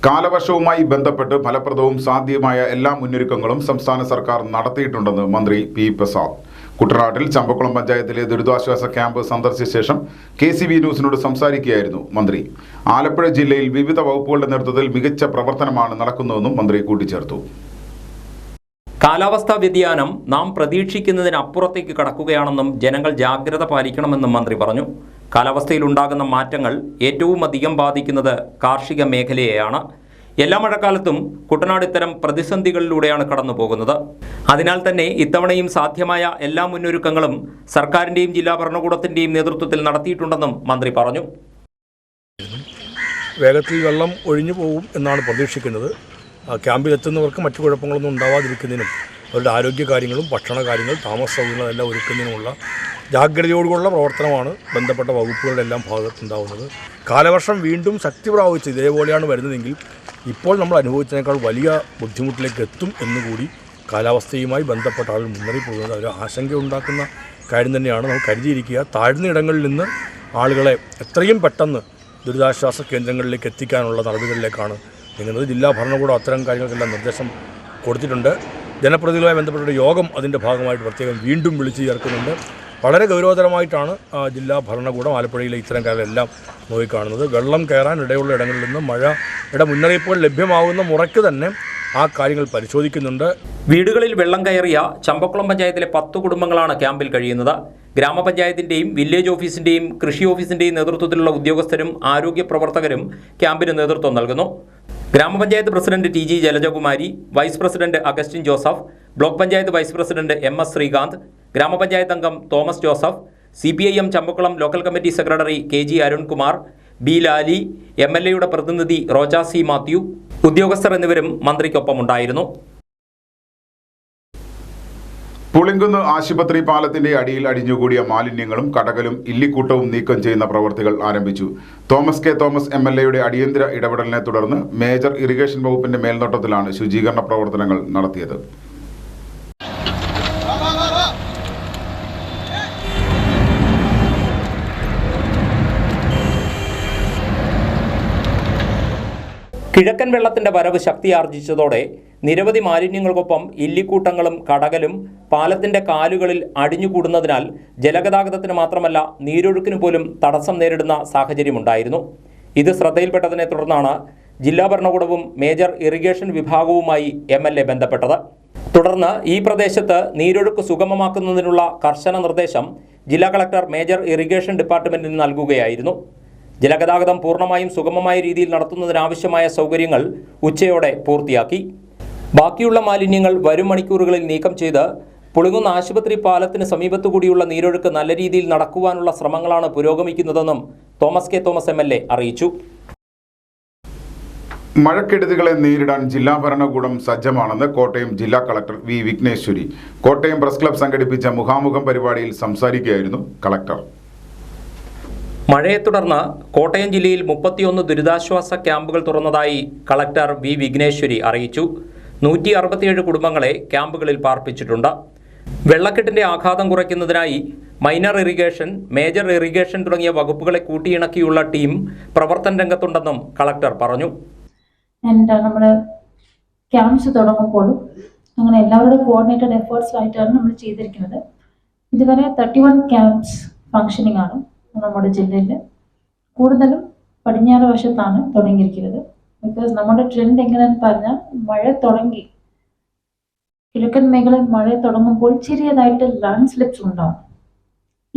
കാലവർഷവുമായി ബന്ധപ്പെട്ട് ഫലപ്രദവും സാധ്യമായ എല്ലാ മുന്നൊരുക്കങ്ങളും സംസ്ഥാന സർക്കാർ നടത്തിയിട്ടുണ്ടെന്ന് മന്ത്രി പി പ്രസാദ് കുട്ടനാട്ടിൽ ചമ്പക്കുളം പഞ്ചായത്തിലെ ദുരിതാശ്വാസ ക്യാമ്പ് സന്ദർശിച്ച ശേഷം KCB ന്യൂസിനോട് സംസാരിക്കുകയായിരുന്നു മന്ത്രി. ആലപ്പുഴ ജില്ലയിൽ വിവിധ വകുപ്പുകളുടെ നേതൃത്വത്തിൽ മികച്ച പ്രവർത്തനമാണ് നടക്കുന്നതെന്നും മന്ത്രി കൂട്ടിച്ചേർത്തു. കാലാവസ്ഥാ വ്യതിയാനം നാം പ്രതീക്ഷിക്കുന്നതിനപ്പുറത്തേക്ക് കടക്കുകയാണെന്നും ജനങ്ങൾ ജാഗ്രത പാലിക്കണമെന്നും മന്ത്രി പറഞ്ഞു. കാലാവസ്ഥയിൽ ഉണ്ടാകുന്ന മാറ്റങ്ങൾ ഏറ്റവും അധികം ബാധിക്കുന്നത് കാർഷിക മേഖലയെയാണ്. എല്ലാ മഴക്കാലത്തും കുട്ടനാട് ഇത്തരം പ്രതിസന്ധികളിലൂടെയാണ് കടന്നു പോകുന്നത്. അതിനാൽ തന്നെ ഇത്തവണയും സാധ്യമായ എല്ലാ മുന്നൊരുക്കങ്ങളും സർക്കാരിൻ്റെയും ജില്ലാ ഭരണകൂടത്തിൻ്റെയും നേതൃത്വത്തിൽ നടത്തിയിട്ടുണ്ടെന്നും മന്ത്രി പറഞ്ഞു. വേഗത്തിൽ വെള്ളം ഒഴിഞ്ഞു പോകും എന്നാണ് പ്രതീക്ഷിക്കുന്നത്. ക്യാമ്പിലെത്തുന്നവർക്ക് മറ്റു കുഴപ്പങ്ങളൊന്നും ഉണ്ടാവാതിരിക്കുന്നതിനും അവരുടെ ആരോഗ്യകാര്യങ്ങളും ഭക്ഷണ കാര്യങ്ങൾ താമസ സൗകര്യങ്ങളും എല്ലാം ഒരുക്കുന്നതിനുമുള്ള ജാഗ്രതയോടുള്ള പ്രവർത്തനമാണ് ബന്ധപ്പെട്ട വകുപ്പുകളുടെ എല്ലാം ഭാഗത്തുണ്ടാവുന്നത്. കാലവർഷം വീണ്ടും ശക്തി പ്രാപിച്ച് ഇതേപോലെയാണ് വരുന്നതെങ്കിൽ ഇപ്പോൾ നമ്മൾ അനുഭവിച്ചതിനേക്കാൾ വലിയ ബുദ്ധിമുട്ടിലേക്ക് എത്തും എന്നുകൂടി കാലാവസ്ഥയുമായി ബന്ധപ്പെട്ട ആളുകൾ മുന്നറിയിപ്പ് കൊടുക്കുന്നത് ഒരു ആശങ്കയുണ്ടാക്കുന്ന കാര്യം തന്നെയാണ്. നമ്മൾ കരുതിയിരിക്കുക. താഴ്ന്ന ഇടങ്ങളിൽ നിന്ന് ആളുകളെ എത്രയും പെട്ടെന്ന് ദുരിതാശ്വാസ കേന്ദ്രങ്ങളിലേക്ക് എത്തിക്കാനുള്ള നടപടികളിലേക്കാണ് നീങ്ങുന്നത്. ജില്ലാ ഭരണകൂടം അത്തരം കാര്യങ്ങൾക്കെല്ലാം നിർദ്ദേശം കൊടുത്തിട്ടുണ്ട്. ജനപ്രതിനിധികളുമായി ബന്ധപ്പെട്ട യോഗം അതിൻ്റെ ഭാഗമായിട്ട് പ്രത്യേകം വീണ്ടും വിളിച്ചു ചേർക്കുന്നുണ്ട്. വളരെ ഗൗരവതരമായിട്ടാണ് ജില്ലാ ഭരണകൂടം ആലപ്പുഴയിലെ ഇത്തരം കാര്യങ്ങളെല്ലാം നോക്കിക്കാണുന്നത്. വെള്ളം കയറാൻ ഇടയുള്ള ഇടങ്ങളിൽ നിന്ന് മഴയുടെ മുന്നറിയിപ്പുകൾ ലഭ്യമാകുന്ന മുറയ്ക്ക് തന്നെ ആ കാര്യങ്ങൾ പരിശോധിക്കുന്നുണ്ട്. വീടുകളിൽ വെള്ളം കയറിയ ചമ്പക്കുളം പഞ്ചായത്തിലെ 10 കുടുംബങ്ങളാണ് ക്യാമ്പിൽ കഴിയുന്നത്. ഗ്രാമപഞ്ചായത്തിൻ്റെയും വില്ലേജ് ഓഫീസിൻ്റെയും കൃഷി ഓഫീസിൻ്റെയും നേതൃത്വത്തിലുള്ള ഉദ്യോഗസ്ഥരും ആരോഗ്യ പ്രവർത്തകരും ക്യാമ്പിന് നേതൃത്വം നൽകുന്നു. ഗ്രാമപഞ്ചായത്ത് president TG Jalajakumari, vice president Augustine Joseph, block panchayat vice president MS Srikanth, ഗ്രാമപഞ്ചായത്ത് അംഗം Thomas Joseph, CPIM Champakulam local committee secretary KG Arunkumar, B Lali, MLAയുടെ പ്രതിനിധി റോജ C മാത്യു, ഉദ്യോഗസ്ഥർ എന്നിവരും മന്ത്രിക്കൊപ്പമുണ്ടായിരുന്നു. പുളിങ്കുന്ന് ആശുപത്രി പാലത്തിന്റെ അടിയിൽ അടിഞ്ഞുകൂടിയ മാലിന്യങ്ങളും കടകലും ഇല്ലിക്കൂട്ടവും നീക്കം ചെയ്യുന്ന പ്രവർത്തികൾ ആരംഭിച്ചു. തോമസ് K തോമസ് MLAയുടെ അടിയന്തര ഇടപെടലിനെ തുടർന്ന് മേജർ ഇറിഗേഷൻ വകുപ്പിന്റെ മേൽനോട്ടത്തിലാണ് ശുചീകരണ പ്രവർത്തനങ്ങൾ നടത്തിയത്. കിഴക്കൻ വെള്ളത്തിന്റെ വരവ് ശക്തിയാർജിച്ചതോടെ നിരവധി മാലിന്യങ്ങൾക്കൊപ്പം ഇല്ലിക്കൂട്ടങ്ങളും കടകലും പാലത്തിന്റെ കാലുകളിൽ അടിഞ്ഞുകൂടുന്നതിനാൽ ജലഗതാഗതത്തിന് മാത്രമല്ല നീരൊഴുക്കിന് പോലും തടസ്സം നേരിടുന്ന സാഹചര്യമുണ്ടായിരുന്നു. ഇത് ശ്രദ്ധയിൽപ്പെട്ടതിനെ തുടർന്നാണ് ജില്ലാ ഭരണകൂടവും മേജർ ഇറിഗേഷൻ വിഭാഗവുമായി MLA ബന്ധപ്പെട്ടത്. തുടർന്ന് ഈ പ്രദേശത്ത് നീരൊഴുക്ക് സുഗമമാക്കുന്നതിനുള്ള കർശന നിർദ്ദേശം ജില്ലാ കളക്ടർ മേജർ ഇറിഗേഷൻ ഡിപ്പാർട്ട്മെന്റിന് നൽകുകയായിരുന്നു. ജലഗതാഗതം പൂർണ്ണമായും സുഗമമായ രീതിയിൽ നടത്തുന്നതിനാവശ്യമായ സൗകര്യങ്ങൾ ഉച്ചയോടെ പൂർത്തിയാക്കി. ബാക്കിയുള്ള മാലിന്യങ്ങൾ വരും മണിക്കൂറുകളിൽ നീക്കം ചെയ്ത് പുളിങ്കുന്ന് ആശുപത്രി പാലത്തിന് സമീപത്തുകൂടിയുള്ള നീരൊഴുക്ക് നല്ല രീതിയിൽ നടക്കുവാനുള്ള ശ്രമങ്ങളാണ് പുരോഗമിക്കുന്നതെന്നും തോമസ് K തോമസ് MLA അറിയിച്ചു. മഴക്കെടുതികളെ നേരിടാൻ ജില്ലാ ഭരണകൂടം സജ്ജമാണെന്ന് കോട്ടയം ജില്ലാ collector V Vigneshwari Kottayam press club സംഘടിപ്പിച്ച മുഖാമുഖം പരിപാടിയിൽ സംസാരിക്കുകയായിരുന്നു കളക്ടർ. മഴയെ തുടർന്ന് കോട്ടയം ജില്ലയിൽ 31 ദുരിതാശ്വാസ ക്യാമ്പുകൾ തുറന്നതായി കളക്ടർ V വിഘ്നേശ്വരി അറിയിച്ചു. 167 കുടുംബങ്ങളെ ക്യാമ്പുകളിൽ പാർപ്പിച്ചിട്ടുണ്ട്. വെള്ളക്കെട്ടിന്റെ ആഘാതം കുറയ്ക്കുന്നതിനായി മൈനർ ഇറിഗേഷൻ, മേജർ ഇറിഗേഷൻ തുടങ്ങിയ വകുപ്പുകളെ കൂട്ടിയിണക്കിയുള്ള ടീം പ്രവർത്തന രംഗത്തുണ്ടെന്നും കളക്ടർ പറഞ്ഞു. നമ്മൾ ക്യാമ്പ്സ് തുടങ്ങുമ്പോഴും അങ്ങനെ എല്ലാവരുടെ കോർഡിനേറ്റഡ് എഫേർട്സിലായിട്ടാണ് നമ്മൾ ചെയ്തിരിക്കുന്നത്. ഇതുവരെ 31 ക്യാമ്പ്സ് ഫങ്ഷനിങ് ആണ് നമ്മുടെ ജില്ലയിൽ. കൂടുതലും പടിഞ്ഞാറ് വശത്താണ് തുടങ്ങിയിരിക്കുന്നത്. ബിക്കോസ് നമ്മുടെ ട്രെൻഡ് എങ്ങനെയാണെന്ന് പറഞ്ഞാൽ മഴ തുടങ്ങി കിഴക്കൻ മേഖലയിൽ മഴ തുടങ്ങുമ്പോൾ ചെറിയതായിട്ട് ലാൻഡ് സ്ലിപ്സ് ഉണ്ടാവും.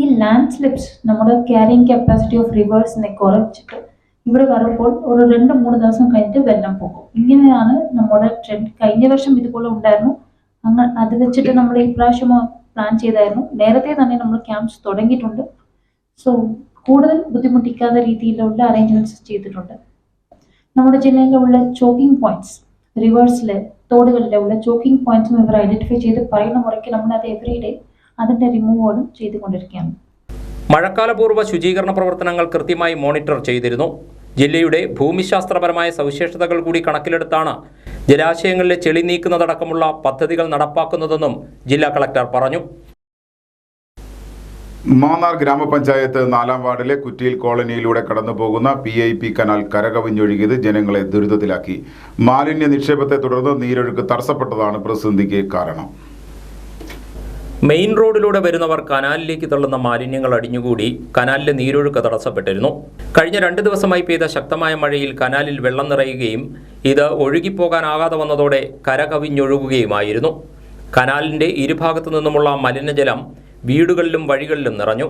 ഈ ലാൻഡ് സ്ലിപ്സ് നമ്മുടെ ക്യാരിങ് കപ്പാസിറ്റി ഓഫ് റിവേഴ്സിനെ കുറച്ചിട്ട് ഇവിടെ വരുമ്പോൾ ഒരു 2-3 ദിവസം കഴിഞ്ഞിട്ട് വെള്ളം പോകും. ഇങ്ങനെയാണ് നമ്മുടെ ട്രെൻഡ്. കഴിഞ്ഞ വർഷം ഇതുപോലെ ഉണ്ടായിരുന്നു. അത് വെച്ചിട്ട് നമ്മൾ ഈ പ്രാവശ്യം പ്ലാൻ ചെയ്തായിരുന്നു. നേരത്തെ തന്നെ നമ്മൾ ക്യാമ്പ്സ് തുടങ്ങിയിട്ടുണ്ട്. സോ കൂടുതൽ ബുദ്ധിമുട്ടിക്കാത്ത രീതിയിലുള്ള അറേഞ്ച്മെന്റ്സ് ചെയ്തിട്ടുണ്ട്. നമ്മുടെ ജില്ലയിലുള്ള ചോക്കിംഗ് പോയിന്റ്സ്, റിവേഴ്സിലെ തോടുകളിലുള്ള ചോക്കിംഗ് പോയിന്റ്സും ഇവർ ഐഡന്റിഫൈ ചെയ്ത് പറയുന്ന മുറയ്ക്ക് നമ്മളത് എവറി ഡേ അതിന്റെ റിമൂവലും ചെയ്തുകൊണ്ടിരിക്കുകയാണ്. മഴക്കാലപൂർവ്വ ശുചീകരണ പ്രവർത്തനങ്ങൾ കൃത്യമായി മോണിറ്റർ ചെയ്തിരുന്നു. ജില്ലയുടെ ഭൂമിശാസ്ത്രപരമായ സവിശേഷതകൾ കൂടി കണക്കിലെടുത്താണ് ജലാശയങ്ങളിലെ ചെളി നീക്കുന്നതടക്കമുള്ള പദ്ധതികൾ നടപ്പാക്കുന്നതെന്നും ജില്ലാ കളക്ടർ പറഞ്ഞു. മാന്നാർ ഗ്രാമപഞ്ചായത്ത് 4-ാം വാർഡിലെ കുറ്റിയിൽ കോളനിയിലൂടെ കടന്നുപോകുന്ന PIP കനാൽ കരകവിഞ്ഞൊഴുകിയത് ജനങ്ങളെ ദുരിതത്തിലാക്കി. മാലിന്യ നിക്ഷേപത്തെ തുടർന്ന് നീരൊഴുക്ക് തടസ്സപ്പെട്ടതാണ് പ്രതിസന്ധിക്ക് കാരണം. മെയിൻ റോഡിലൂടെ വരുന്നവർ കനാലിലേക്ക് തള്ളുന്ന മാലിന്യങ്ങൾ അടിഞ്ഞുകൂടി കനാലിലെ നീരൊഴുക്ക് തടസ്സപ്പെട്ടിരുന്നു. കഴിഞ്ഞ 2 ദിവസമായി പെയ്ത ശക്തമായ മഴയിൽ കനാലിൽ വെള്ളം നിറയുകയും ഇത് ഒഴുകിപ്പോകാനാകാതെ വന്നതോടെ കര കവിഞ്ഞൊഴുകുകയുമായിരുന്നു. കനാലിൻ്റെ ഇരുഭാഗത്തു നിന്നുമുള്ള മലിനജലം വീടുകളിലും വഴികളിലും നിറഞ്ഞു.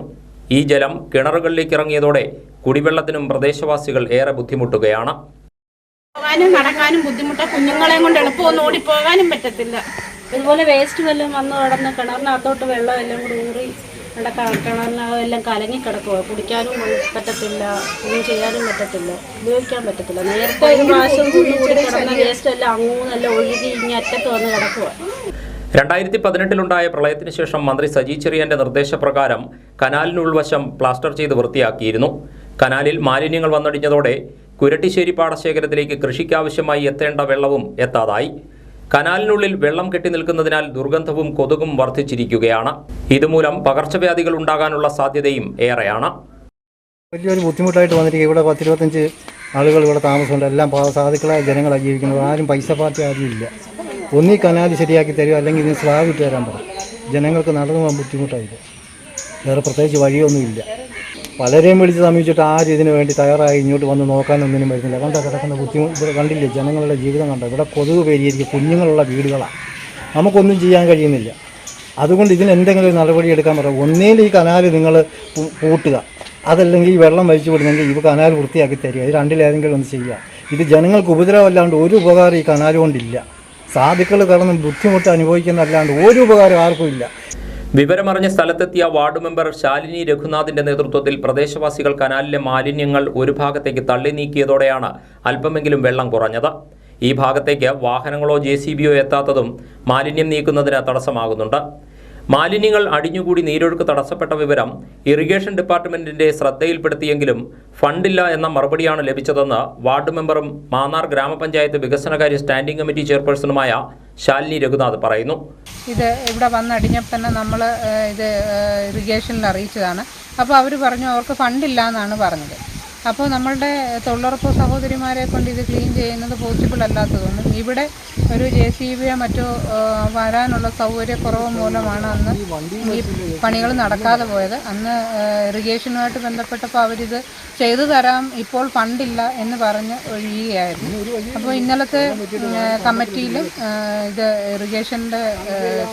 ഈ ജലം കിണറുകളിലേക്ക് ഇറങ്ങിയതോടെ കുടിവെള്ളത്തിനും പ്രദേശവാസികൾ ഏറെ ബുദ്ധിമുട്ടുകയാണ്. പോകാനും നടക്കാനും ബുദ്ധിമുട്ടാ. കുഞ്ഞുങ്ങളെയും കൊണ്ട് എളുപ്പമൊന്നും ഓടിപ്പോകാനും പറ്റത്തില്ല. ഇതുപോലെ വേസ്റ്റ് വല്ലതും വന്ന് കിടന്ന് കിണറിനകത്തോട്ട് വെള്ളം എല്ലാം കൂടി ഊറി കിണറിനെല്ലാം കലങ്ങി കിടക്കുക. കുടിക്കാനും പറ്റത്തില്ല, ഒന്നും ചെയ്യാനും പറ്റത്തില്ല, ഉപയോഗിക്കാൻ പറ്റത്തില്ല. നേരത്തെ ഒരു പ്രാവശ്യം കൂടി കിടന്ന വേസ്റ്റ് എല്ലാം അങ്ങൂന്നെല്ലാം ഒഴുകി ഇനി അറ്റത്ത് വന്ന് കിടക്കുക. 2018-ലുണ്ടായ പ്രളയത്തിന് ശേഷം മന്ത്രി സജി ചെറിയാന്റെ നിർദ്ദേശപ്രകാരം കനാലിനുൾവശം പ്ലാസ്റ്റർ ചെയ്ത് വൃത്തിയാക്കിയിരുന്നു. കനാലിൽ മാലിന്യങ്ങൾ വന്നടിഞ്ഞതോടെ കുരട്ടിശ്ശേരി പാടശേഖരത്തിലേക്ക് കൃഷിക്കാവശ്യമായി എത്തേണ്ട വെള്ളവും എത്താതായി. കനാലിനുള്ളിൽ വെള്ളം കെട്ടി നിൽക്കുന്നതിനാൽ ദുർഗന്ധവും കൊതുകും വർദ്ധിച്ചിരിക്കുകയാണ്. ഇതുമൂലം പകർച്ചവ്യാധികൾ ഉണ്ടാകാനുള്ള സാധ്യതയും ഏറെയാണ്. വലിയൊരു ബുദ്ധിമുട്ടായിട്ട് വന്നിരിക്കുക. ഇവിടെ 10-25 ആളുകൾ ഇവിടെ താമസമുണ്ട്. എല്ലാം സാധുക്കളായ ജനങ്ങളാണ് ജീവിക്കുന്നത്. ആരും പൈസ പാർട്ടി ആരും ഇല്ല. ഒന്നീ കനാല് ശരിയാക്കി തരുമോ, അല്ലെങ്കിൽ ഇതിന് സ്ലാബ് ഇട്ട് തരാൻ പറയും. ജനങ്ങൾക്ക് നടന്നു പോകാൻ ബുദ്ധിമുട്ടായിട്ട് വേറെ പ്രത്യേകിച്ച് വഴിയൊന്നുമില്ല. പലരെയും വിളിച്ച് സമീപിച്ചിട്ട് ആരും ഇതിനു വേണ്ടി തയ്യാറായി ഇങ്ങോട്ട് വന്ന് നോക്കാനൊന്നിനും വരുന്നില്ല. കിടക്കുന്ന ബുദ്ധിമുട്ട് കണ്ടില്ലേ, ജനങ്ങളുടെ ജീവിതം കണ്ടോ. ഇവിടെ കൊതുക് പെരിയിരിക്കും, കുഞ്ഞുങ്ങളുള്ള വീടുകളാണ്, നമുക്കൊന്നും ചെയ്യാൻ കഴിയുന്നില്ല. അതുകൊണ്ട് ഇതിന് എന്തെങ്കിലും ഒരു നടപടി എടുക്കാൻ പറയാം. ഒന്നേലും ഈ കനാല് നിങ്ങൾ പൂട്ടുക, അതല്ലെങ്കിൽ ഈ വെള്ളം വലിച്ചു വിടുന്നെങ്കിൽ ഈ കനാൽ വൃത്തിയാക്കി തരിക. ഇത് രണ്ടിലേതെങ്കിലും ഒന്ന് ചെയ്യുക. ഇത് ജനങ്ങൾക്ക് ഉപദ്രവമല്ലാണ്ട് ഒരു ഉപകാരം ഈ കനാൽ കൊണ്ടില്ല. സാധുക്കൾ കടന്ന് ബുദ്ധിമുട്ട് അനുഭവിക്കുന്നതല്ലാണ്ട് ഒരു ഉപകാരം ആർക്കും ഇല്ല. വിവരമറിഞ്ഞ സ്ഥലത്തെത്തിയ വാർഡ് മെമ്പർ ശാലിനി രഘുനാഥിന്റെ നേതൃത്വത്തിൽ പ്രദേശവാസികൾ കനാലിലെ മാലിന്യങ്ങൾ ഒരു ഭാഗത്തേക്ക് തള്ളി നീക്കിയതോടെയാണ് അല്പമെങ്കിലും വെള്ളം കുറഞ്ഞത്. ഈ ഭാഗത്തേക്ക് വാഹനങ്ങളോ JCBയോ എത്താത്തതും മാലിന്യം നീക്കുന്നതിന് തടസ്സമാകുന്നുണ്ട്. മാലിന്യങ്ങൾ അടിഞ്ഞുകൂടി നീരൊഴുക്ക് തടസ്സപ്പെട്ട വിവരം ഇറിഗേഷൻ ഡിപ്പാർട്ട്മെന്റിന്റെ ശ്രദ്ധയിൽപ്പെടുത്തിയെങ്കിലും ഫണ്ടില്ല എന്ന മറുപടിയാണ് ലഭിച്ചതെന്ന് വാർഡ് മെമ്പറും മാന്നാർ ഗ്രാമപഞ്ചായത്ത് വികസനകാര്യ സ്റ്റാൻഡിംഗ് കമ്മിറ്റി ചെയർപേഴ്സണുമായ ശാലിനി രഘുനാഥ് പറയുന്നു. ഇത് ഇവിടെ വന്നടിഞ്ഞപ്പോൾ തന്നെ നമ്മൾ ഇത് ഇറിഗേഷനിൽ അറിയിച്ചതാണ്. അപ്പോൾ അവർ പറഞ്ഞു അവർക്ക് ഫണ്ടില്ല എന്നാണ് പറഞ്ഞത്. അപ്പോൾ നമ്മളുടെ തൊഴിലുറപ്പ് സഹോദരിമാരെ കൊണ്ട് ഇത് ക്ലീൻ ചെയ്യുന്നത് പോസിബിൾ അല്ലാത്തതൊന്നും ഇവിടെ ഒരു JCBയോ മറ്റോ വരാനുള്ള സൗകര്യക്കുറവ് മൂലമാണ് അന്ന് ഈ പണികൾ നടക്കാതെ പോയത്. അന്ന് ഇറിഗേഷനുമായിട്ട് ബന്ധപ്പെട്ടപ്പോൾ അവരിത് ചെയ്തു തരാം, ഇപ്പോൾ ഫണ്ടില്ല എന്ന് പറഞ്ഞ് ഒഴിയുകയായിരുന്നു. അപ്പോൾ ഇന്നലത്തെ കമ്മിറ്റിയിലും ഇത് ഇറിഗേഷൻ്റെ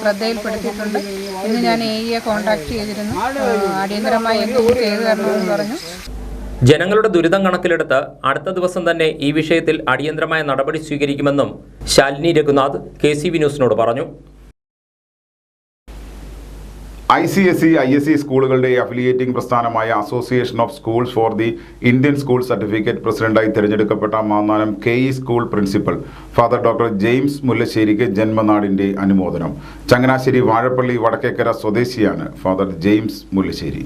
ശ്രദ്ധയിൽപ്പെടുത്തിയിട്ടുണ്ട്. ഇന്ന് ഞാൻ AEയെ കോൺടാക്ട് ചെയ്തിരുന്നു. അടിയന്തരമായി എന്തെങ്കിലും ചെയ്തു തരണമെന്ന് പറഞ്ഞു. ജനങ്ങളുടെ ദുരിതം കണക്കിലെടുത്ത് അടുത്ത ദിവസം തന്നെ ഈ വിഷയത്തിൽ അടിയന്തരമായ നടപടി സ്വീകരിക്കുമെന്നും ശാലിനി രഘുനാഥ് KCV ന്യൂസിനോട് പറഞ്ഞു. ICSE, ISE സ്കൂളുകളുടെ അഫിലിയേറ്റിംഗ് പ്രസ്ഥാനമായ association of schools for the Indian school certificate പ്രസിഡന്റായി തിരഞ്ഞെടുക്കപ്പെട്ട Mannanam KE school principal father doctor James മുല്ലശ്ശേരിക്ക് ജന്മനാടിന്റെ അനുമോദനം. ചങ്ങനാശ്ശേരി വാഴപ്പള്ളി വടക്കേക്കര സ്വദേശിയാണ് ഫാദർ ജെയിംസ് മുല്ലശ്ശേരി.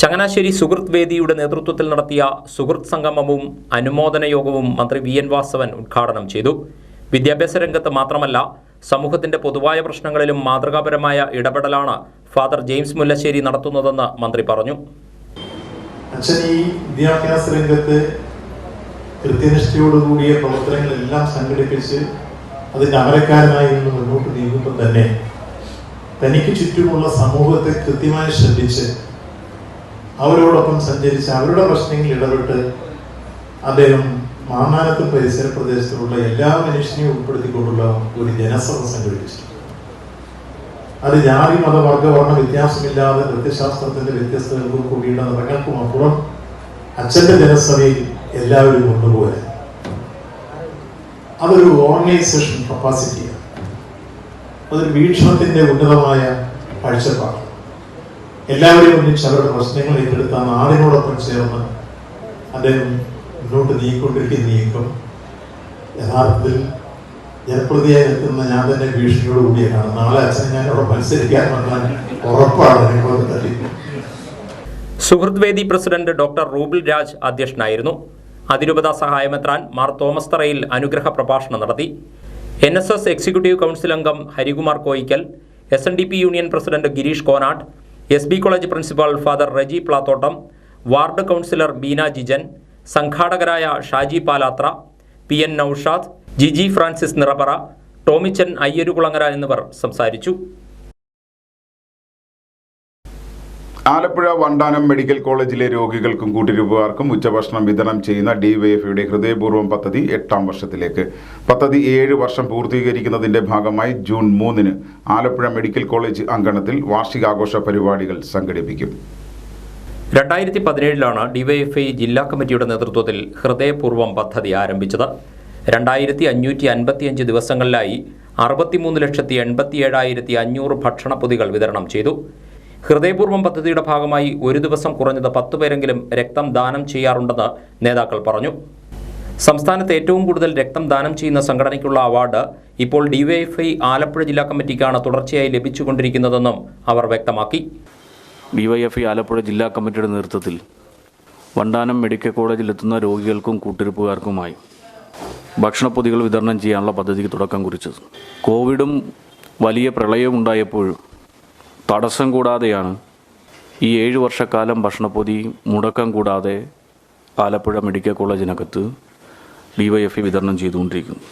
ചങ്ങനാശ്ശേരി സുഹൃത്ത് വേദിയുടെ നേതൃത്വത്തിൽ നടത്തിയ സുഹൃത്ത് സംഗമവും അനുമോദന യോഗവും മന്ത്രി VN വാസവൻ ഉദ്ഘാടനം ചെയ്തു. വിദ്യാഭ്യാസ രംഗത്ത് മാത്രമല്ല സമൂഹത്തിന്റെ പൊതുവായ പ്രശ്നങ്ങളിലും മാതൃകാപരമായ ഇടപെടലാണ് ഫാദർ ജെയിംസ് മുല്ലശ്ശേരി നടത്തുന്നതെന്ന് മന്ത്രി പറഞ്ഞു. അച്ഛൻ ഈ വിദ്യാഭ്യാസ രംഗത്ത് കൃത്യനിഷ്ഠയോടുകൂടിയ പ്രവർത്തനങ്ങളെല്ലാം സംഘടിപ്പിച്ച് അതിൻ്റെ അമരക്കാരനായി നിന്ന് മുന്നോട്ട് നീങ്ങുമ്പോൾ തന്നെ തനിക്ക് ചുറ്റുമുള്ള സമൂഹത്തെ കൃത്യമായി ശ്രദ്ധിച്ച് അവരോടൊപ്പം സഞ്ചരിച്ച് അവരുടെ പ്രശ്നങ്ങളിൽ ഇടപെട്ട് അദ്ദേഹം മാന്നാനത്തും പരിസര പ്രദേശത്തുള്ള എല്ലാ മനുഷ്യനെയും ഉൾപ്പെടുത്തിക്കൊണ്ടുള്ള ഒരു ജനസഭ സംഘടിപ്പിച്ചു. അത് ജാതി മത വർഗ വർണ്ണ വ്യത്യാസമില്ലാതെ നൃത്യശാസ്ത്രത്തിന്റെ വ്യത്യസ്തതകൾക്കും കൂടിയുള്ള നിറങ്ങൾക്കും അപ്പുറം അച്ഛൻ്റെ ജനസഭയിൽ എല്ലാവരും കൊണ്ടുപോകാൻ അതൊരു ഓർഗനൈസേഷൻ കപ്പാസിറ്റിയാണ്. അതൊരു വീക്ഷണത്തിന്റെ ഉന്നതമായ കാഴ്ചപ്പാട്. എല്ലാവരെയും ഒന്നിച്ച് അവരുടെ പ്രശ്നങ്ങൾ ഏറ്റെടുത്ത നാടിനോടൊപ്പം ചേർന്ന് അദ്ദേഹം മുന്നോട്ട് നീങ്ങിക്കൊണ്ടിരിക്കുന്ന നീക്കം യഥാർത്ഥത്തിൽ ജനപ്രതിയായി എത്തുന്ന ഞാൻ തന്നെ ഭീഷണിയോടുകൂടിയാണ്. നാളെ അച്ഛനെ ഞാൻ അവിടെ മത്സരിക്കാൻ വന്നാൽ ഉറപ്പാണ്. സുഹൃത്ത് വേദി പ്രസിഡന്റ് ഡോക്ടർ റൂബിൽ രാജ് അധ്യക്ഷനായിരുന്നു. അതിരൂപത സഹായമെത്രാൻ മാർ തോമസ് തറയിൽ അനുഗ്രഹ പ്രഭാഷണം നടത്തി. NSS എക്സിക്യൂട്ടീവ് കൗൺസിൽ അംഗം Harikumar Koickal, SNDP union president Girish Konattu, SB college principal father Reji Plathottam, ward councillor Beena Jijan, സംഘാടകരായ ഷാജി പാലാത്ര, PN നൌഷാദ്, ജിജി ഫ്രാൻസിസ് നിറപ്പറ, ടോമിച്ചൻ അയ്യരുകുളങ്ങര എന്നിവർ സംസാരിച്ചു. ആലപ്പുഴ വണ്ടാനം മെഡിക്കൽ കോളേജിലെ രോഗികൾക്കും കൂട്ടിരിപ്പുകാർക്കും ഉച്ചഭക്ഷണം വിതരണം ചെയ്യുന്ന DYFIയുടെ ഹൃദയപൂർവ്വം പദ്ധതി 8ാം വർഷത്തിലേക്ക്. പദ്ധതി 7 വർഷം പൂർത്തീകരിക്കുന്നതിന്റെ ഭാഗമായി ജൂൺ 3-ന് ആലപ്പുഴ മെഡിക്കൽ കോളേജ് അങ്കണത്തിൽ വാർഷികാഘോഷ പരിപാടികൾ സംഘടിപ്പിക്കും. 2017 DYFI ജില്ലാ കമ്മിറ്റിയുടെ നേതൃത്വത്തിൽ ഹൃദയപൂർവ്വം പദ്ധതി ആരംഭിച്ചത്. 2555 ദിവസങ്ങളിലായി 63,87,500 ഭക്ഷണപ്പൊതികൾ വിതരണം ചെയ്തു. ഹൃദയപൂർവ്വം പദ്ധതിയുടെ ഭാഗമായി ഒരു ദിവസം കുറഞ്ഞത് 10 പേരെങ്കിലും രക്തം ദാനം ചെയ്യാറുണ്ടെന്ന് നേതാക്കൾ പറഞ്ഞു. സംസ്ഥാനത്ത് ഏറ്റവും കൂടുതൽ രക്തം ദാനം ചെയ്യുന്ന സംഘടനയ്ക്കുള്ള അവാർഡ് ഇപ്പോൾ DYFI ആലപ്പുഴ ജില്ലാ കമ്മിറ്റിക്കാണ് തുടർച്ചയായി ലഭിച്ചുകൊണ്ടിരിക്കുന്നതെന്നും അവർ വ്യക്തമാക്കി. DYFI ആലപ്പുഴ ജില്ലാ കമ്മിറ്റിയുടെ നേതൃത്വത്തിൽ വണ്ടാനം മെഡിക്കൽ കോളേജിലെത്തുന്ന രോഗികൾക്കും കൂട്ടിരിപ്പുകാർക്കുമായി ഭക്ഷണപ്പൊതികൾ വിതരണം ചെയ്യാനുള്ള പദ്ധതിക്ക് തുടക്കം കുറിച്ചത്. കോവിഡും വലിയ പ്രളയവും ഉണ്ടായപ്പോഴും തടസ്സം കൂടാതെയാണ് ഈ 7 വർഷക്കാലം ഭക്ഷണപ്പൊതി മുടക്കം കൂടാതെ ആലപ്പുഴ മെഡിക്കൽ കോളേജിനകത്ത് DYFI വിതരണം ചെയ്തുകൊണ്ടിരിക്കുന്നു.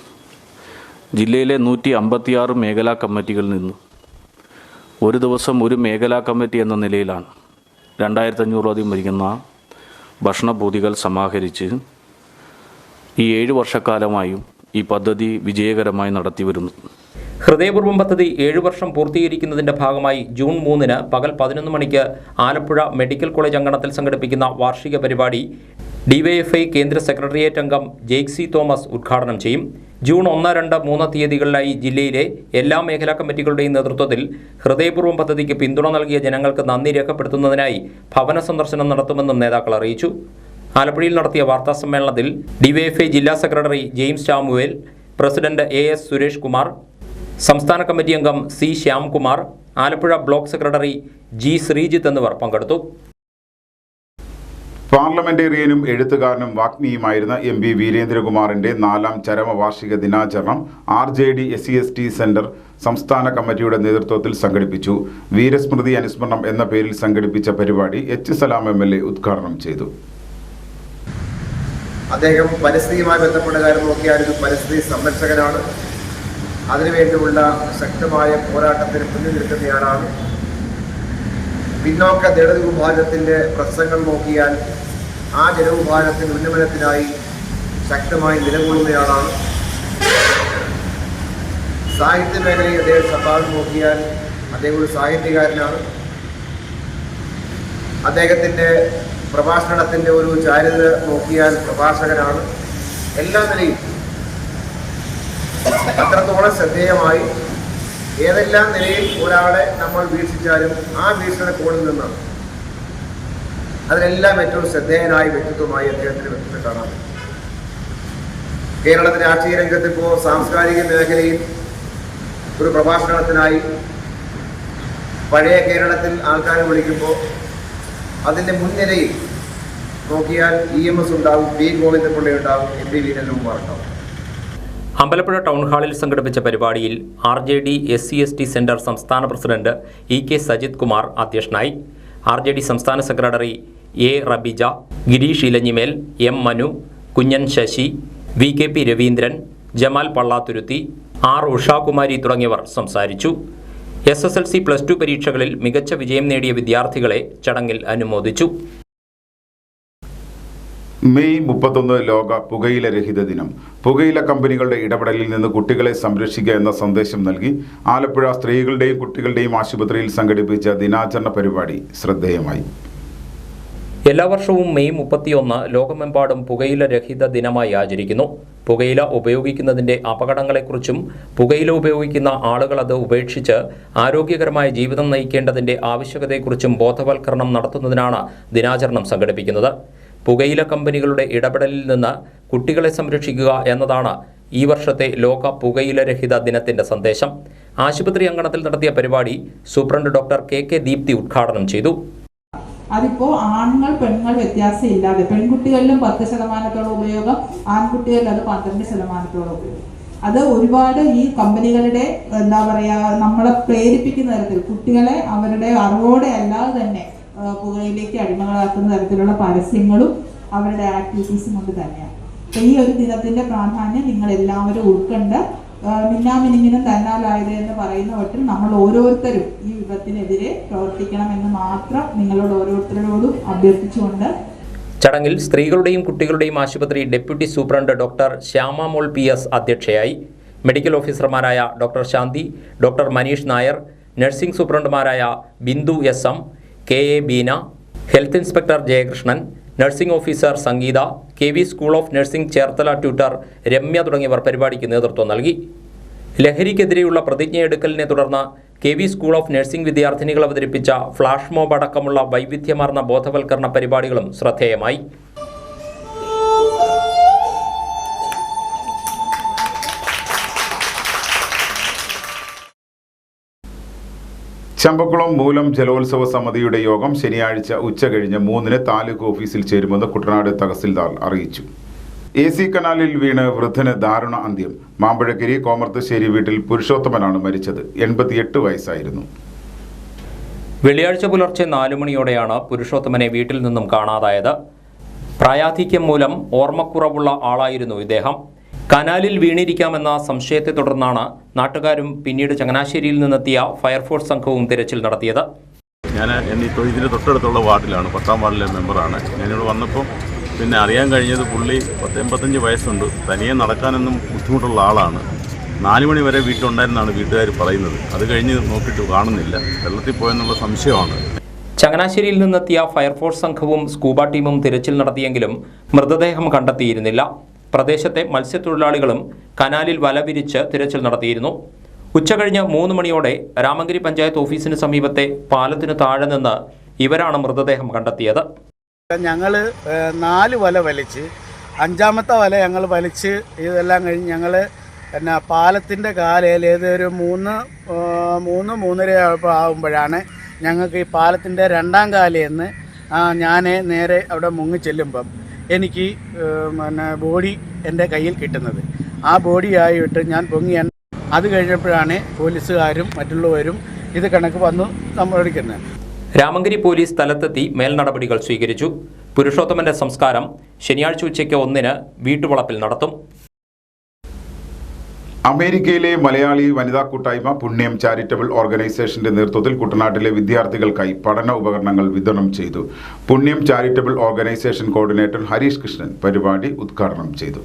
ജില്ലയിലെ 156 മേഖലാ കമ്മിറ്റികളിൽ നിന്ന് ഒരു ദിവസം ഒരു മേഖലാ കമ്മിറ്റി എന്ന നിലയിലാണ് 2500 വരുന്ന ഭക്ഷണപ്പൊതികൾ സമാഹരിച്ച് ഈ 7 വർഷക്കാലമായും ഈ പദ്ധതി വിജയകരമായി നടത്തി വരുന്നു. ഹൃദയപൂർവ്വം പദ്ധതി 7 വർഷം പൂർത്തീകരിക്കുന്നതിന്റെ ഭാഗമായി ജൂൺ 3-ന് പകൽ 11 മണിക്ക് ആലപ്പുഴ മെഡിക്കൽ കോളേജ് അങ്കണത്തിൽ സംഘടിപ്പിക്കുന്ന വാർഷിക പരിപാടി DYFI കേന്ദ്ര സെക്രട്ടേറിയറ്റ് അംഗം ജെയ്ക്സി തോമസ് ഉദ്ഘാടനം ചെയ്യും. ജൂൺ 1, 2, 3 തീയതികളിലായി ജില്ലയിലെ എല്ലാ മേഖലാ കമ്മിറ്റികളുടെയും നേതൃത്വത്തിൽ ഹൃദയപൂർവ്വം പദ്ധതിക്ക് പിന്തുണ നൽകിയ ജനങ്ങൾക്ക് നന്ദി രേഖപ്പെടുത്തുന്നതിനായി ഭവന സന്ദർശനം നടത്തുമെന്നും നേതാക്കൾ അറിയിച്ചു. ആലപ്പുഴയിൽ നടത്തിയ വാർത്താ സമ്മേളനത്തിൽ DYFI ജില്ലാ secretary James Samuel, president AS Suresh Kumar, സംസ്ഥാന കമ്മിറ്റി അംഗം C Shyamkumar, Alappuzha block secretary G Sreejith എന്നിവർ പങ്കെടുത്തു. പാർലമെന്റേറിയനും എഴുത്തുകാരനും വാഗ്മിയുമായിരുന്ന MB വീരേന്ദ്രകുമാറിന്റെ 4ാം ചരമവാർഷിക ദിനാചരണം RJD SC/ST സെന്റർ സംസ്ഥാന കമ്മിറ്റിയുടെ നേതൃത്വത്തിൽ സംഘടിപ്പിച്ചു. വീരസ്മൃതി അനുസ്മരണം എന്ന പേരിൽ സംഘടിപ്പിച്ച പരിപാടി H സലാം MLA ഉദ്ഘാടനം ചെയ്തു. അദ്ദേഹം പരിസ്ഥിതിയുമായി ബന്ധപ്പെട്ട കാര്യം നോക്കിയാൽ പരിസ്ഥിതി സംരക്ഷകനാണ്. അതിനുവേണ്ടിയുള്ള ശക്തമായ പോരാട്ടത്തിന് മുന്നിൽ നിൽക്കുന്നയാളാണ്. പിന്നോക്ക ദളിത് വിഭാഗത്തിൻ്റെ പ്രശ്നങ്ങൾ നോക്കിയാൽ ആ ജനവിഭാഗത്തിൻ്റെ ഉന്നമനത്തിനായി ശക്തമായി നിലകൊള്ളുന്നയാളാണ്. സാഹിത്യ മേഖലയിൽ അദ്ദേഹം സംഭാവന നോക്കിയാൽ അദ്ദേഹം ഒരു സാഹിത്യകാരനാണ്. അദ്ദേഹത്തിൻ്റെ പ്രഭാഷണത്തിൻ്റെ ഒരു ചാരിത്ര നോക്കിയാൽ പ്രഭാഷകനാണ്. എല്ലാ നിലയും അത്രത്തോളം ശ്രദ്ധേയമായി ഏതെല്ലാം നിലയിൽ ഒരാളെ നമ്മൾ വീക്ഷിച്ചാലും ആ വീക്ഷണകോണിൽ നിന്നാണ് അതിനെല്ലാം ഏറ്റവും ശ്രദ്ധേയനായ വ്യക്തിത്വമായി അദ്ദേഹത്തിന് വ്യക്തിത്വം കാണാം. കേരളത്തിലെ രാഷ്ട്രീയ രംഗത്തിപ്പോൾ സാംസ്കാരിക മേഖലയിൽ ഒരു പ്രഭാഷണത്തിനായി പഴയ കേരളത്തിൽ ആൾക്കാരെ വിളിക്കുമ്പോൾ അതിൻ്റെ മുൻനിരയിൽ നോക്കിയാൽ EMS ഉണ്ടാവും, P ഗോവിന്ദപിള്ള ഉണ്ടാവും, MB വീരേന്ദ്രകുമാർ ഉണ്ടാവും. അമ്പലപ്പുഴ ടൗൺ ഹാളിൽ സംഘടിപ്പിച്ച പരിപാടിയിൽ RJD SC/ST സെന്റർ സംസ്ഥാന പ്രസിഡന്റ് EK സജിത് കുമാർ അധ്യക്ഷനായി. RJD സംസ്ഥാന secretary A Rabija, Girish Elanjimel, M Manu, Kunjan Sasi, VKP Raveendran, Jamal Pallathuruthy, R Ushakumari തുടങ്ങിയവർ സംസാരിച്ചു. SSLC +2 പരീക്ഷകളിൽ മികച്ച വിജയം നേടിയ വിദ്യാർത്ഥികളെ ചടങ്ങിൽ അനുമോദിച്ചു. മെയ് 31 ലോക പുകയില രഹിത ദിനം. പുകയില കമ്പനികളുടെ ഇടപെടലിൽ നിന്ന് കുട്ടികളെ സംരക്ഷിക്കുക എന്ന സന്ദേശം നൽകി ആലപ്പുഴ സ്ത്രീകളുടെയും കുട്ടികളുടെയും ആശുപത്രിയിൽ സംഘടിപ്പിച്ച ദിനാചരണ പരിപാടി ശ്രദ്ധേയമായി. എല്ലാ വർഷവും മെയ് 31 ലോകമെമ്പാടും പുകയില രഹിത ദിനമായി ആചരിക്കുന്നു. പുകയില ഉപയോഗിക്കുന്നതിൻ്റെ അപകടങ്ങളെക്കുറിച്ചും പുകയില ഉപയോഗിക്കുന്ന ആളുകൾ അത് ഉപേക്ഷിച്ച് ആരോഗ്യകരമായ ജീവിതം നയിക്കേണ്ടതിൻ്റെ ആവശ്യകതയെക്കുറിച്ചും ബോധവൽക്കരണം നടത്തുന്നതിനാണ് ദിനാചരണം സംഘടിപ്പിക്കുന്നത്. പുകയില കമ്പനികളുടെ ഇടപെടലിൽ നിന്ന് കുട്ടികളെ സംരക്ഷിക്കുക എന്നതാണ് ഈ വർഷത്തെ ലോക പുകയില രഹിത ദിനത്തിന്റെ സന്ദേശം. ആശുപത്രി അങ്കണത്തിൽ നടത്തിയ പരിപാടി സൂപ്രണ്ട് ഡോക്ടർ KK ദീപ്തി ഉദ്ഘാടനം ചെയ്തു. അതിപ്പോൾ ആണുങ്ങൾ പെണ്ണുങ്ങൾ വ്യത്യാസമില്ലാതെ പെൺകുട്ടികളിലും 10% ഉപയോഗം, ആൺകുട്ടികളിൽ അത് 12% ഉപയോഗം. അത് ഒരുപാട് ഈ കമ്പനികളുടെ എന്താ പറയുക നമ്മളെ പ്രേരിപ്പിക്കുന്ന തരത്തിൽ കുട്ടികളെ അവരുടെ അറിവോടെ അല്ലാതെ തന്നെ പുകയിലേക്ക് അടിമകളാക്കുന്ന തരത്തിലുള്ള പരസ്യങ്ങളും അവരുടെ ആക്ടിവിറ്റീസും കൊണ്ട് തന്നെയാണ്. അപ്പോൾ ഈ ഒരു ദിനത്തിൻ്റെ പ്രാധാന്യം നിങ്ങൾ എല്ലാവരും ഉൾക്കൊണ്ട് മിന്നാമിനിങ്ങിനും തന്നാലായത് എന്ന് പറയുന്ന വട്ടിൽ നമ്മൾ ഓരോരുത്തരും ഈ വിപത്തിനെതിരെ പ്രവർത്തിക്കണമെന്ന് മാത്രം നിങ്ങളോട് ഓരോരുത്തരോടും അഭ്യർത്ഥിച്ചുകൊണ്ട് ചടങ്ങിൽ സ്ത്രീകളുടെയും കുട്ടികളുടെയും ആശുപത്രി deputy superintendent doctor Shyamamol PS അധ്യക്ഷയായി. മെഡിക്കൽ ഓഫീസർമാരായ doctor Shanthi, doctor Manish Nair, nursing സൂപ്രണ്ടുമാരായ Bindu SM, KA Beena, health inspector Jayakrishnan, nursing officer Sangeetha, KV school of nursing Cherthala tutor Ramya തുടങ്ങിയവർ പരിപാടിക്ക് നേതൃത്വം നൽകി. ലഹരിക്കെതിരെയുള്ള പ്രതിജ്ഞയെടുക്കലിനെ തുടർന്ന് KV സ്കൂൾ ഓഫ് നഴ്സിംഗ് വിദ്യാർത്ഥിനികൾ അവതരിപ്പിച്ച ഫ്ലാഷ് മോബ് അടക്കമുള്ള വൈവിധ്യമാർന്ന ബോധവൽക്കരണ പരിപാടികളും ശ്രദ്ധേയമായി. ചമ്പക്കുളം മൂലം ജലോത്സവ സമിതിയുടെ യോഗം ശനിയാഴ്ച ഉച്ചകഴിഞ്ഞ് 3-ന് താലൂക്ക് ഓഫീസിൽ ചേരുമെന്ന് കുട്ടനാട് തഹസിൽദാർ അറിയിച്ചു. AC കനാലിൽ വീണ് വൃദ്ധന് ദാരുണ അന്ത്യം. മാമ്പഴക്കരി കോമർത്തശ്ശേരി വീട്ടിൽ പുരുഷോത്തമനാണ് മരിച്ചത്. 88 വയസ്സായിരുന്നു. വെള്ളിയാഴ്ച പുലർച്ചെ 4 മണിയോടെയാണ് പുരുഷോത്തമനെ വീട്ടിൽ നിന്നും കാണാതായത്. പ്രായാധിക്യം മൂലം ഓർമ്മക്കുറവുള്ള ആളായിരുന്നു ഇദ്ദേഹം. കനാലിൽ വീണിരിക്കാമെന്ന സംശയത്തെ തുടർന്നാണ് നാട്ടുകാരും പിന്നീട് ചങ്ങനാശ്ശേരിയിൽ നിന്നെത്തിയ ഫയർഫോഴ്സ് സംഘവും തിരച്ചിൽ നടത്തിയത്. ഞാൻ ഇതിന് തൊട്ടടുത്തുള്ള വാർഡിലാണ്, 10ാം വാർഡിലെ മെമ്പറാണ്. ഞാനിവിടെ വന്നപ്പോൾ പിന്നെ അറിയാൻ കഴിഞ്ഞത് പുള്ളി 85 വയസ്സുണ്ട്, തനിയെ നടക്കാനൊന്നും ബുദ്ധിമുട്ടുള്ള ആളാണ്. 4 മണി വരെ വീട്ടിലുണ്ടായിരുന്നാണ് വീട്ടുകാർ പറയുന്നത്. അത് കഴിഞ്ഞ് നോക്കിയിട്ട് കാണുന്നില്ല, വെള്ളത്തിൽ പോയെന്നുള്ള സംശയമാണ്. ചങ്ങനാശ്ശേരിയിൽ നിന്നെത്തിയ ഫയർഫോഴ്സ് സംഘവും സ്കൂബ ടീമും തിരച്ചിൽ നടത്തിയെങ്കിലും മൃതദേഹം കണ്ടെത്തിയിരുന്നില്ല. പ്രദേശത്തെ മത്സ്യത്തൊഴിലാളികളും കനാലിൽ വല വിരിച്ച് തിരച്ചിൽ നടത്തിയിരുന്നു. ഉച്ചകഴിഞ്ഞ് 3 മണിയോടെ രാമങ്കരി പഞ്ചായത്ത് ഓഫീസിന് സമീപത്തെ പാലത്തിന് താഴെ നിന്ന് ഇവരാണ് മൃതദേഹം കണ്ടെത്തിയത്. ഞങ്ങൾ 4 വല വലിച്ച് 5ാമത്തെ വല ഞങ്ങൾ വലിച്ച് ഇതെല്ലാം കഴിഞ്ഞ് ഞങ്ങൾ പിന്നെ പാലത്തിൻ്റെ കാലയിൽ ഏതൊരു 3-3:30 ആകുമ്പോഴാണ് ഞങ്ങൾക്ക് ഈ പാലത്തിൻ്റെ 2ാം കാലയിൽ നിന്ന് ഞാൻ നേരെ അവിടെ മുങ്ങി ചെല്ലുമ്പം എനിക്ക് പിന്നെ ബോഡി എൻ്റെ കയ്യിൽ കിട്ടുന്നത്. ആ ബോഡിയായിട്ട് ഞാൻ പൊങ്ങി അത് കഴിഞ്ഞപ്പോഴാണ് പോലീസുകാരും മറ്റുള്ളവരും ഇത് കണക്ക് വന്നു നമ്മളെടുക്കുന്നത്. രാമങ്കരി പോലീസ് സ്ഥലത്തെത്തി മേൽ നടപടികൾ സ്വീകരിച്ചു. പുരുഷോത്തമന്റെ സംസ്കാരം ശനിയാഴ്ച ഉച്ചയ്ക്ക് 1-ന് വീട്ടുവളപ്പിൽ നടത്തും. അമേരിക്കയിലെ മലയാളി വനിതാ കൂട്ടായ്മ പുണ്യം ചാരിറ്റബിൾ ഓർഗനൈസേഷന്റെ നേതൃത്വത്തിൽ കുട്ടനാട്ടിലെ വിദ്യാർത്ഥികൾക്കായി പഠന ഉപകരണങ്ങൾ വിതരണം ചെയ്തു. പുണ്യം charitable organisation coordinator Harish Krishnan പരിപാടി ഉദ്ഘാടനം ചെയ്തു.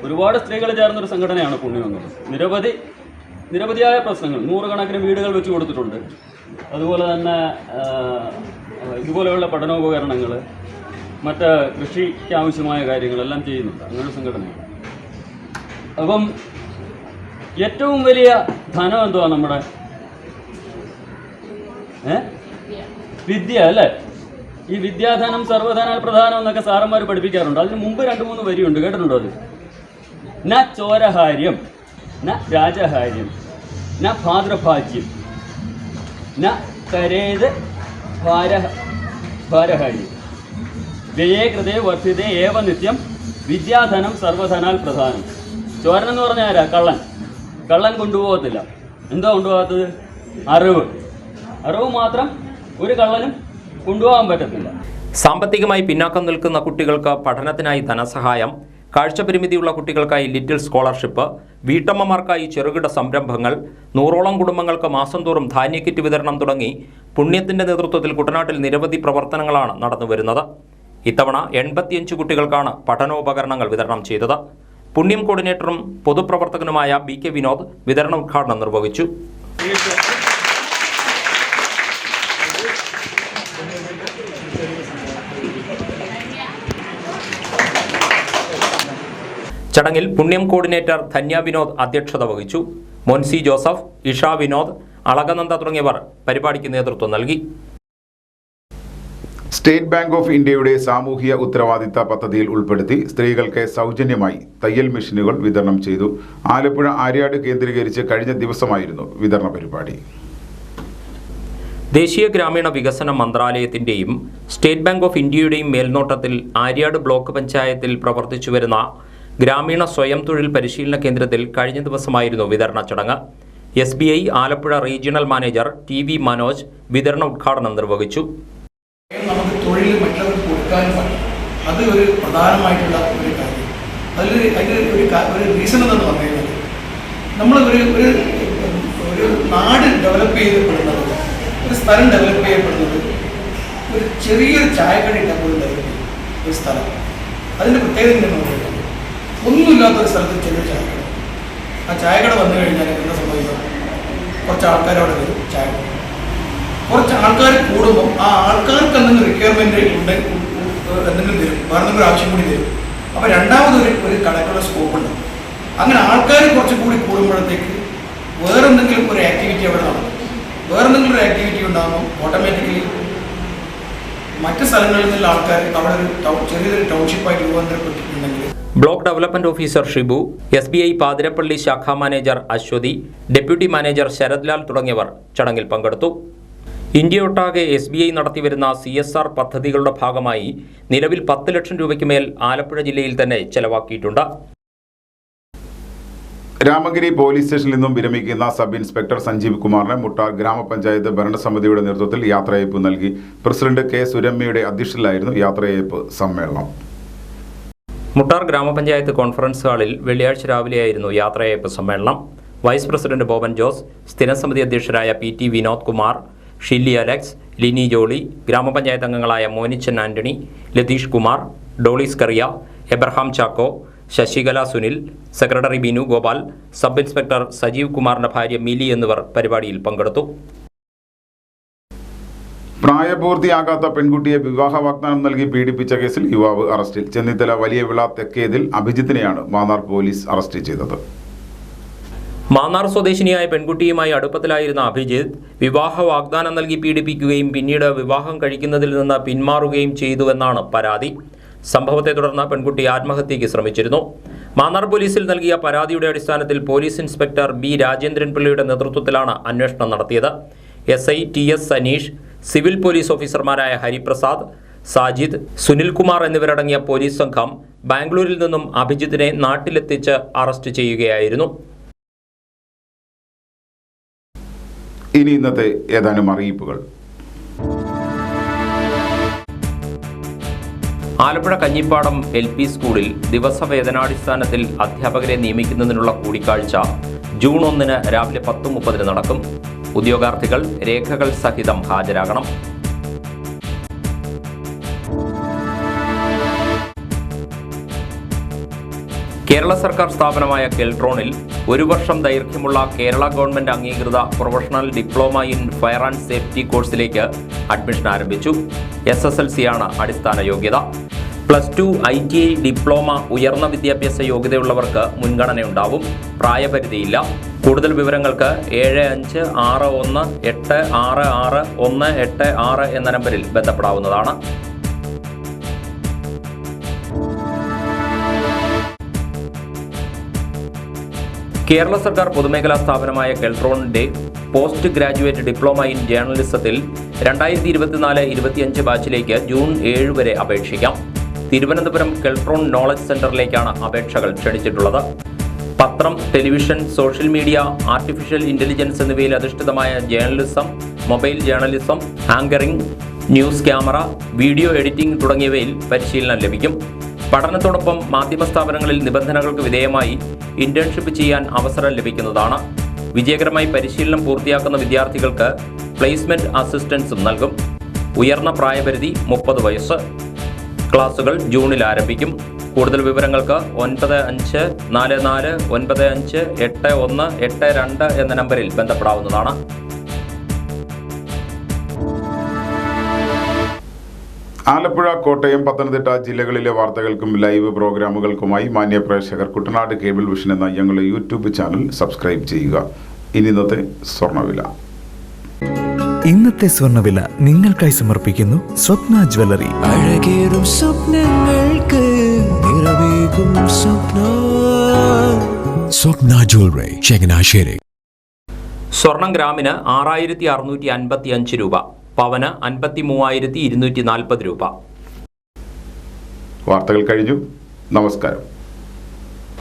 ഒരുപാട് സ്ത്രീകൾ ചേർന്നൊരു സംഘടനയാണ് പുണ്യം എന്നത്. നിരവധിയായ പ്രശ്നങ്ങൾ, 100 കണക്കിന് വീടുകൾ വെച്ച് കൊടുത്തിട്ടുണ്ട്. അതുപോലെ തന്നെ ഇതുപോലെയുള്ള പഠനോപകരണങ്ങൾ, മറ്റ് കൃഷിക്ക് ആവശ്യമായ കാര്യങ്ങളെല്ലാം ചെയ്യുന്നുണ്ട്. അങ്ങനെ സംഘടനയാണ്. അപ്പം ഏറ്റവും വലിയ ധനം എന്തുവാ നമ്മുടെ വിദ്യ അല്ലേ? ഈ വിദ്യാധനം സർവ്വധനാൽ പ്രധാനം എന്നൊക്കെ സാറന്മാർ പഠിപ്പിക്കാറുണ്ട്. അതിന് മുമ്പ് 2-3 വരിയുണ്ട്, കേട്ടിട്ടുണ്ടോ? അത് ന ചോരഹാര്യം, ന രാജഹാര്യം, ന ഭാദ്രഭാജ്യം, ന കരേത് ഭാരഹാര്യം, വ്യയേ കൃതേ വർദ്ധിതേ ഏവ നിത്യം വിദ്യാധനം സർവധനാൽ പ്രധാനം. ചോരൻ എന്ന് പറഞ്ഞാൽ ആരാ? കള്ളൻ കൊണ്ടുപോകത്തില്ല. എന്താ കൊണ്ടുപോകാത്തത്? അറിവ് മാത്രം ഒരു കള്ളനും കൊണ്ടുപോകാൻ പറ്റത്തില്ല. സാമ്പത്തികമായി പിന്നാക്കം നിൽക്കുന്ന കുട്ടികൾക്ക് പഠനത്തിനായി ധനസഹായം, കാഴ്ചപരിമിതിയുള്ള കുട്ടികൾക്കായി ലിറ്റിൽ സ്കോളർഷിപ്പ്, വീട്ടമ്മമാർക്കായി ചെറുകിട സംരംഭങ്ങൾ, 100ഓളം കുടുംബങ്ങൾക്ക് മാസം തോറും ധാന്യക്കിറ്റ് വിതരണം തുടങ്ങി പുണ്യത്തിന്റെ നേതൃത്വത്തിൽ കുട്ടനാട്ടിൽ നിരവധി പ്രവർത്തനങ്ങളാണ് നടന്നുവരുന്നത്. ഇത്തവണ 85 കുട്ടികൾക്കാണ് പഠനോപകരണങ്ങൾ വിതരണം ചെയ്തത്. പുണ്യം കോർഡിനേറ്ററും പൊതുപ്രവർത്തകനുമായ BK വിനോദ് വിതരണോദ്ഘാടനം നിർവഹിച്ചു. ചടങ്ങിൽ പുണ്യം കോർഡിനേറ്റർ ധന്യ വിനോദ് അധ്യക്ഷത വഹിച്ചു. മോൻസി ജോസഫ്, ഇഷ വിനോദ്, അളകനന്ദ തുടങ്ങിയവർ പരിപാടിക്ക് നേതൃത്വം നൽകി. സ്റ്റേറ്റ് ബാങ്ക് ഓഫ് ഇന്ത്യയുടെ സാമൂഹിക ഉത്തരവാദിത്ത പദ്ധതിയിൽ ഉൾപ്പെടുത്തി സ്ത്രീകൾക്ക് സൗജന്യമായി തയ്യൽ മെഷീനുകൾ വിതരണം ചെയ്തു. ആലപ്പുഴ ആര്യാട് കേന്ദ്രീകരിച്ച് കഴിഞ്ഞ ദിവസമായിരുന്നു വിതരണ പരിപാടി. ദേശീയ ഗ്രാമീണ വികസന മന്ത്രാലയത്തിൻ്റെയും സ്റ്റേറ്റ് ബാങ്ക് ഓഫ് ഇന്ത്യയുടെയും മേൽനോട്ടത്തിൽ ആര്യാട് ബ്ലോക്ക് പഞ്ചായത്തിൽ പ്രവർത്തിച്ചുവരുന്ന ഗ്രാമീണ സ്വയം തൊഴിൽ പരിശീലന കേന്ദ്രത്തിൽ കഴിഞ്ഞ ദിവസമായിരുന്നു വിതരണ ചടങ്ങ്. SBI Alappuzha regional manager TV Manoj വിതരണ ഉദ്ഘാടനം നിർവഹിച്ചു. നമുക്ക് തൊഴിൽ മറ്റുള്ളവർക്ക് കൊടുക്കാനും പറ്റും. അത് ഒരു പ്രധാനമായിട്ടുള്ള ഒരു കാര്യം. അതിന് ഒരു റീസൺ എന്ന് പറഞ്ഞു കഴിഞ്ഞാൽ നമ്മൾ ഒരു നാട് ഡെവലപ്പ് ചെയ്യപ്പെടുന്നത്, ഒരു സ്ഥലം ഡെവലപ്പ് ചെയ്യപ്പെടുന്നത് ഒരു ചെറിയൊരു ചായക്കട പോലും ഡെവലപ്പ് ചെയ്യും. ഒരു സ്ഥലം അതിൻ്റെ പ്രത്യേകത എന്ന് പറയുന്നത് ഒന്നുമില്ലാത്തൊരു സ്ഥലത്ത് ചെറിയ ചായക്കട. ആ ചായക്കട വന്നു കഴിഞ്ഞാൽ എന്താ സംഭവിക്കുക? കുറച്ച് ആൾക്കാർ അവിടെ വരും, ചായ കുടിക്കും. കുറച്ച് ആൾക്കാർ കൂടുമ്പോൾ ആ ആൾക്കാർക്ക് എന്തെങ്കിലും റിക്വയർമെൻറ്റ് എന്തെങ്കിലും തരും, വേറെ എന്തെങ്കിലും ആവശ്യം കൂടി തരും. അപ്പോൾ രണ്ടാമതൊരു കടക്കുള്ള സ്കോപ്പ് ഉണ്ട്. അങ്ങനെ ആൾക്കാർ കുറച്ചും കൂടി കൂടുമ്പോഴത്തേക്ക് വേറെന്തെങ്കിലും ഒരു ആക്ടിവിറ്റി അവിടെ നടക്കും. വേറെന്തെങ്കിലും ഒരു ആക്ടിവിറ്റി ഉണ്ടാകുമ്പോൾ ഓട്ടോമാറ്റിക്കലി മറ്റ് സ്ഥലങ്ങളിൽ നിന്നുള്ള ആൾക്കാർ അവിടെ ഒരു ചെറിയൊരു ടൗൺഷിപ്പായിട്ട് രൂപാന്തരപ്പെട്ടിട്ടുണ്ടെങ്കിൽ block development officer Shibu, SBI Pathirappally ശാഖാ manager Aswathi, deputy manager Sarathlal തുടങ്ങിയവർ ചടങ്ങിൽ പങ്കെടുത്തു. ഇന്ത്യയൊട്ടാകെ SBI നടത്തിവരുന്ന CSR പദ്ധതികളുടെ ഭാഗമായി നിലവിൽ 10 ലക്ഷം രൂപയ്ക്ക് മേൽ ആലപ്പുഴ ജില്ലയിൽ തന്നെ ചെലവാക്കിയിട്ടുണ്ട്. രാമഗിരി പോലീസ് സ്റ്റേഷനിൽ നിന്നും വിരമിക്കുന്ന സബ് ഇൻസ്പെക്ടർ സഞ്ജീവ് കുമാറിന് മുട്ടാർ ഗ്രാമപഞ്ചായത്ത് ഭരണസമിതിയുടെ നേതൃത്വത്തിൽ യാത്രയയപ്പ് നൽകി. President K. സുരമ്യയുടെ അധ്യക്ഷതയിലായിരുന്നു യാത്രയയപ്പ് സമ്മേളനം. മുട്ടാർ ഗ്രാമപഞ്ചായത്ത് കോൺഫറൻസ് ഹാളിൽ വെള്ളിയാഴ്ച രാവിലെയായിരുന്നു യാത്രയയപ്പ് സമ്മേളനം. വൈസ് പ്രസിഡന്റ് ബോബൻ ജോസ്, സ്ഥിരം സമിതി അധ്യക്ഷരായ PT വിനോദ് കുമാർ, ഷില്ലി അലക്സ്, ലിനി ജോളി, ഗ്രാമപഞ്ചായത്ത് അംഗങ്ങളായ മോനിച്ചൻ ആന്റണി, ലതീഷ് കുമാർ, ഡോളിസ് കറിയ, Abraham Chacko, Sasikala Sunil, secretary Binu Gopal, sub inspector Sajeev കുമാറിന്റെ ഭാര്യ മിലി എന്നിവർ പരിപാടിയിൽ പങ്കെടുത്തു. പ്രായപൂർത്തിയാകാത്ത പെൺകുട്ടിയെ വിവാഹ വാഗ്ദാനം നൽകി പീഡിപ്പിച്ച കേസിൽ യുവാവ് അറസ്റ്റിൽ. ചെന്നിത്തല വലിയ വിള തെക്കേതിൽ അഭിജിത്തിനെയാണ് മാന്നാർ പോലീസ് അറസ്റ്റ് ചെയ്തത്. മാന്നാർ സ്വദേശിനിയായ പെൺകുട്ടിയുമായി അടുപ്പത്തിലായിരുന്ന അഭിജിത്ത് വിവാഹ വാഗ്ദാനം നൽകി പീഡിപ്പിക്കുകയും പിന്നീട് വിവാഹം കഴിക്കുന്നതിൽ നിന്ന് പിന്മാറുകയും ചെയ്തുവെന്നാണ് പരാതി. സംഭവത്തെ തുടർന്ന് പെൺകുട്ടി ആത്മഹത്യയ്ക്ക് ശ്രമിച്ചിരുന്നു. മാന്നാർ പോലീസിൽ നൽകിയ പരാതിയുടെ അടിസ്ഥാനത്തിൽ പോലീസ് ഇൻസ്പെക്ടർ B. രാജേന്ദ്രൻ പിള്ളയുടെ നേതൃത്വത്തിലാണ് അന്വേഷണം നടത്തിയത്. SI TS Saneesh, civil police ഓഫീസർമാരായ ഹരിപ്രസാദ്, സാജിദ്, സുനിൽകുമാർ എന്നിവരടങ്ങിയ പോലീസ് സംഘം ബാംഗ്ലൂരിൽ നിന്നും അഭിജിത്തിനെ നാട്ടിലെത്തിച്ച് അറസ്റ്റ് ചെയ്യുകയായിരുന്നു. ഇനി ഇന്നത്തെ ഏതാനും അറിയിപ്പുകൾ. ആലപ്പുഴ കഞ്ഞിപ്പാടം LP സ്കൂളിൽ ദിവസവേതനാടിസ്ഥാനത്തിൽ അധ്യാപകരെ നിയമിക്കുന്നതിനുള്ള കൂടിക്കാഴ്ച ജൂൺ 1 രാവിലെ 10:30 നടക്കും. ഉദ്യോഗാർത്ഥികൾ രേഖകൾ സഹിതം ഹാജരാകണം. കേരള സർക്കാർ സ്ഥാപനമായ കെൽട്രോണിൽ 1 വർഷം ദൈർഘ്യമുള്ള കേരള ഗവൺമെന്റ് അംഗീകൃത professional diploma in fire and safety കോഴ്സിലേക്ക് അഡ്മിഷൻ ആരംഭിച്ചു. SSLC-യാണ് അടിസ്ഥാന യോഗ്യത. +2 ITI ഡിപ്ലോമ ഉയർന്ന വിദ്യാഭ്യാസ യോഗ്യതയുള്ളവർക്ക് മുൻഗണനയുണ്ടാവും. പ്രായപരിധിയില്ല. കൂടുതൽ വിവരങ്ങൾക്ക് 7561866186 എന്ന നമ്പറിൽ ബന്ധപ്പെടാവുന്നതാണ്. കേരള സർക്കാർ പൊതുമേഖലാ സ്ഥാപനമായ കെൽട്രോണിന്റെ പോസ്റ്റ് ഗ്രാജുവേറ്റ് ഡിപ്ലോമ ഇൻ ജേർണലിസത്തിൽ 2024-25 ബാച്ചിലേക്ക് ജൂൺ 7 വരെ അപേക്ഷിക്കാം. തിരുവനന്തപുരം കെൽട്രോൺ നോളജ് സെന്ററിലേക്കാണ് അപേക്ഷകൾ ക്ഷണിച്ചിട്ടുള്ളത്. പത്രം, television, social media, artificial intelligence എന്നിവയിൽ അധിഷ്ഠിതമായ journalism, mobile journalism, anchoring, news camera, video editing തുടങ്ങിയവയിൽ പരിശീലനം ലഭിക്കും. പഠനത്തോടൊപ്പം മാധ്യമ സ്ഥാപനങ്ങളിൽ നിബന്ധനകൾക്ക് വിധേയമായി ഇന്റേൺഷിപ്പ് ചെയ്യാൻ അവസരം ലഭിക്കുന്നതാണ്. വിജയകരമായി പരിശീലനം പൂർത്തിയാക്കുന്ന വിദ്യാർത്ഥികൾക്ക് പ്ലേസ്മെന്റ് അസിസ്റ്റൻസും നൽകും. ഉയർന്ന പ്രായപരിധി 30 വയസ്സ്. ക്ലാസുകൾ ജൂണിൽ ആരംഭിക്കും. കൂടുതൽ വിവരങ്ങൾക്ക് 9544958182 എന്ന നമ്പറിൽ ബന്ധപ്പെടാവുന്നതാണ്. ആലപ്പുഴ, കോട്ടയം, പത്തനംതിട്ട ജില്ലകളിലെ വാർത്തകൾക്കും ലൈവ് പ്രോഗ്രാമുകൾക്കുമായി മാന്യ പ്രേക്ഷകർ കുട്ടനാട് കേബിൾ വിഷൻ എന്ന ഞങ്ങളുടെ യൂട്യൂബ് ചാനൽ സബ്സ്ക്രൈബ് ചെയ്യുക. ഇനി ഇന്നത്തെ സ്വർണ്ണവില. ഇന്നത്തെ സ്വർണ്ണവില നിങ്ങൾക്കായി സമർപ്പിക്കുന്നു സ്വപ്ന ജ്വല്ലറി. അഴകേറും സ്വപ്നങ്ങൾക്ക് നിറവേകും സ്വപ്ന ജ്വല്ലറി, ചങ്ങനാശ്ശേരി. സ്വർണം ഗ്രാമിന് 6655 രൂപ, പവന് 53,240 രൂപ. വാർത്തകൾ കഴിഞ്ഞു. നമസ്കാരം.